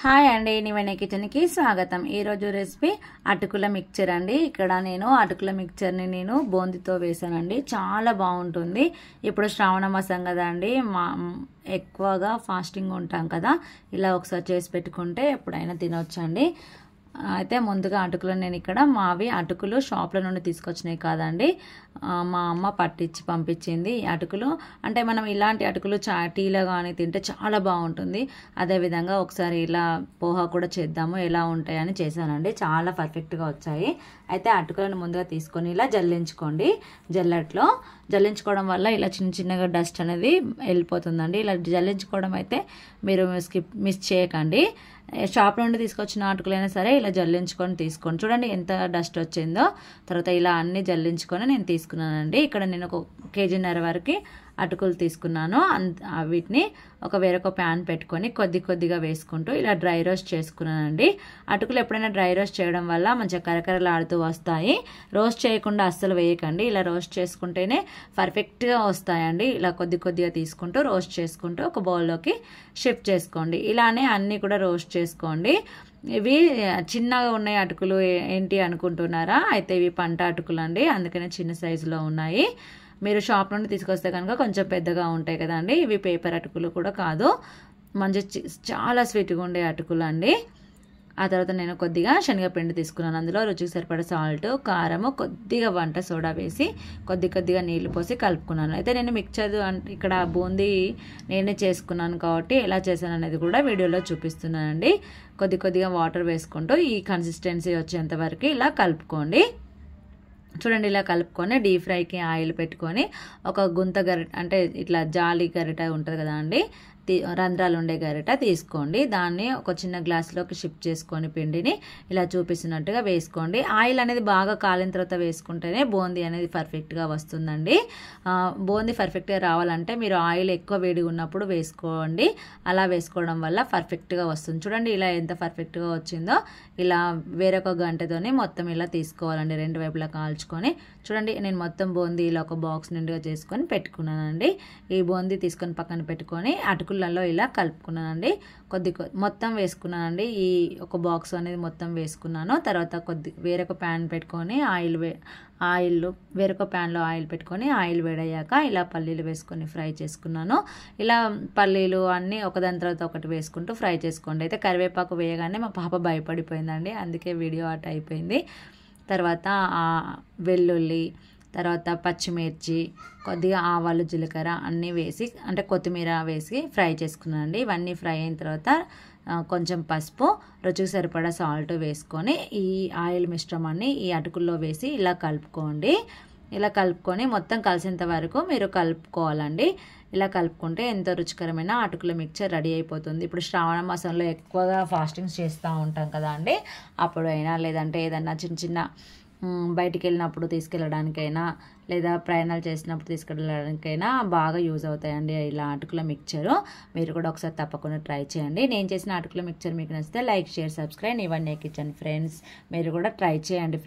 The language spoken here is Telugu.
హాయ్ అండి, నివెన కిచెన్కి స్వాగతం. ఈరోజు రెసిపీ అటుకుల మిక్చర్ అండి. ఇక్కడ నేను అటుకుల మిక్చర్ని బూందీతో వేసానండి. చాలా బాగుంటుంది. ఇప్పుడు శ్రావణ మాసం కదా అండి, ఎక్కువగా ఫాస్టింగ్ ఉంటాం కదా, ఇలా ఒకసారి చేసి పెట్టుకుంటే ఎప్పుడైనా తినొచ్చండి. అయితే ముందుగా అటుకులు నేను ఇక్కడ మావి అటుకులు షాప్ల నుండి తీసుకొచ్చినాయి కాదండి, మా అమ్మ పట్టించి పంపించింది. అటుకులు అంటే మనం ఇలాంటి అటుకులు టీలో కానీ తింటే చాలా బాగుంటుంది. అదేవిధంగా ఒకసారి ఇలా పోహా కూడా చేద్దాము ఎలా ఉంటాయని చేశానండి. చాలా పర్ఫెక్ట్గా వచ్చాయి. అయితే అటుకులను ముందుగా తీసుకొని ఇలా జల్లించుకోండి. జల్లెట్లో జల్లించుకోవడం వల్ల ఇలా చిన్న చిన్నగా డస్ట్ అనేది వెళ్ళిపోతుందండి. ఇలా జల్లించుకోవడం అయితే మీరు మిస్ చేయకండి. షాప్ నుండి తీసుకొచ్చిన అటుకులైనా సరే ఇలా జల్లించుకొని తీసుకోండి. చూడండి ఎంత డస్ట్ వచ్చిందో. తర్వాత ఇలా అన్ని జల్లించుకొని నేను తీసుకున్నానండి. ఇక్కడ నేను 1.5 kg వరకు అటుకులు తీసుకున్నాను. వీటిని వేరొక ప్యాన్ పెట్టుకొని కొద్దిగా వేసుకుంటూ ఇలా డ్రై రోస్ట్ చేసుకున్నానండి. అటుకులు ఎప్పుడైనా డ్రై రోస్ట్ చేయడం వల్ల మంచిగా కరకరలాడుతూ వస్తాయి. రోస్ట్ చేయకుండా అస్సలు వేయకండి. ఇలా రోస్ట్ చేసుకుంటేనే పర్ఫెక్ట్గా వస్తాయండి. ఇలా కొద్దిగా తీసుకుంటూ రోస్ట్ చేసుకుంటూ ఒక బౌల్లోకి షిఫ్ట్ చేసుకోండి. ఇలానే అన్నీ కూడా రోస్ట్ చేసుకోండి. ఇవి చిన్నగా ఉన్నాయి అటుకులు ఏంటి అనుకుంటున్నారా? అయితే ఇవి పంట అటుకులు అండి, అందుకనే చిన్న సైజులో ఉన్నాయి. మీరు షాప్ నుండి తీసుకొస్తే కనుక కొంచెం పెద్దగా ఉంటాయి కదండి. ఇవి పేపర్ అటుకులు కూడా కాదు, మంచి చాలా స్వీట్గా ఉండే అటుకులు అండి. ఆ తర్వాత నేను కొద్దిగా శనగపిండి తీసుకున్నాను. అందులో రుచికి సరిపడే సాల్ట్, కారము, కొద్దిగా వంట సోడా వేసి కొద్దిగా నీళ్లు పోసి కలుపుకున్నాను. అయితే నేను మిక్చర్ ఇక్కడ బూందీ నేనే చేసుకున్నాను కాబట్టి ఎలా చేశాను అనేది కూడా వీడియోలో చూపిస్తున్నానండి. కొద్దిగా వాటర్ వేసుకుంటూ ఈ కన్సిస్టెన్సీ వచ్చేంత వరకు ఇలా కలుపుకోండి. చూడండి, ఇలా కలుపుకొని డీప్ ఫ్రైకి ఆయిల్ పెట్టుకొని ఒక గుంత గరిట అంటే ఇట్లా జాలి గరిట ఉంటుంది కదా అండి, రంధ్రాలు ఉండే గరిట తీసుకోండి. దాన్ని ఒక చిన్న గ్లాసులోకి షిఫ్ట్ చేసుకొని పిండిని ఇలా చూపిస్తున్నట్టుగా వేసుకోండి. ఆయిల్ అనేది బాగా కాలిన తర్వాత వేసుకుంటేనే బూందీ అనేది పర్ఫెక్ట్గా వస్తుందండి. బూందీ పర్ఫెక్ట్గా రావాలంటే మీరు ఆయిల్ ఎక్కువ వేడిగా ఉన్నప్పుడు వేసుకోండి. అలా వేసుకోవడం వల్ల పర్ఫెక్ట్గా వస్తుంది. చూడండి ఇలా ఎంత పర్ఫెక్ట్గా వచ్చిందో. ఇలా వేరొక గంటతోనే మొత్తం ఇలా తీసుకోవాలండి, రెండు వైపులా కాల్చుకొని. చూడండి నేను మొత్తం బూందీ ఇలా ఒక బాక్స్ నిండుగా చేసుకొని పెట్టుకున్నానండి. ఈ బూందీ తీసుకొని పక్కన పెట్టుకొని అటుకులలో ఇలా కలుపుకున్నానండి. మొత్తం వేసుకున్నానండి. ఈ ఒక బాక్స్ అనేది మొత్తం వేసుకున్నాను. తర్వాత వేరొక ప్యాన్ పెట్టుకొని వేరొక ప్యాన్లో ఆయిల్ పెట్టుకొని ఆయిల్ వేడయ్యాక ఇలా పల్లీలు వేసుకొని ఫ్రై చేసుకున్నాను. ఇలా పల్లీలు అన్నీ ఒకదాని తర్వాత ఒకటి వేసుకుంటూ ఫ్రై చేసుకోండి. అయితే కరివేపాకు వేయగానే మా పాప భయపడిపోయిందండి, అందుకే వీడియో అట్ అయిపోయింది. తర్వాత వెల్లుల్లి, తర్వాత పచ్చిమిర్చి, కొద్దిగా ఆవాలు, జీలకర్ర అన్నీ వేసి అంటే కొత్తిమీర వేసి ఫ్రై చేసుకున్నానండి. ఇవన్నీ ఫ్రై అయిన తర్వాత కొంచెం పసుపు, రుచికి సరిపడా సాల్ట్ వేసుకొని ఈ ఆయిల్ మిశ్రమాన్ని ఈ అటుకుల్లో వేసి ఇలా కలుపుకోండి. ఇలా కలుపుకొని మొత్తం కలిసేంత వరకు మీరు కలుపుకోవాలండి. ఇలా కలుపుకుంటే ఎంతో రుచికరమైన అటుకుల మిక్చర్ రెడీ అయిపోతుంది. ఇప్పుడు శ్రావణ మాసంలో ఎక్కువగా ఫాస్టింగ్స్ చేస్తూ ఉంటాం కదా అండి, అప్పుడైనా లేదంటే ఏదన్నా చిన్న బయటికి వెళ్ళినప్పుడు తీసుకెళ్ళడానికైనా లేదా ప్రయాణాలు చేసినప్పుడు తీసుకెళ్ళడానికైనా బాగా యూజ్ అవుతాయండి ఇలా అటుకుల మిక్చరు. మీరు కూడా ఒకసారి తప్పకుండా ట్రై చేయండి. నేను చేసిన అటుకుల మిక్చర్ మీకు నచ్చితే లైక్, షేర్, సబ్స్క్రైబ్. నివెన కిచెన్ ఫ్రెండ్స్, మీరు కూడా ట్రై చేయండి.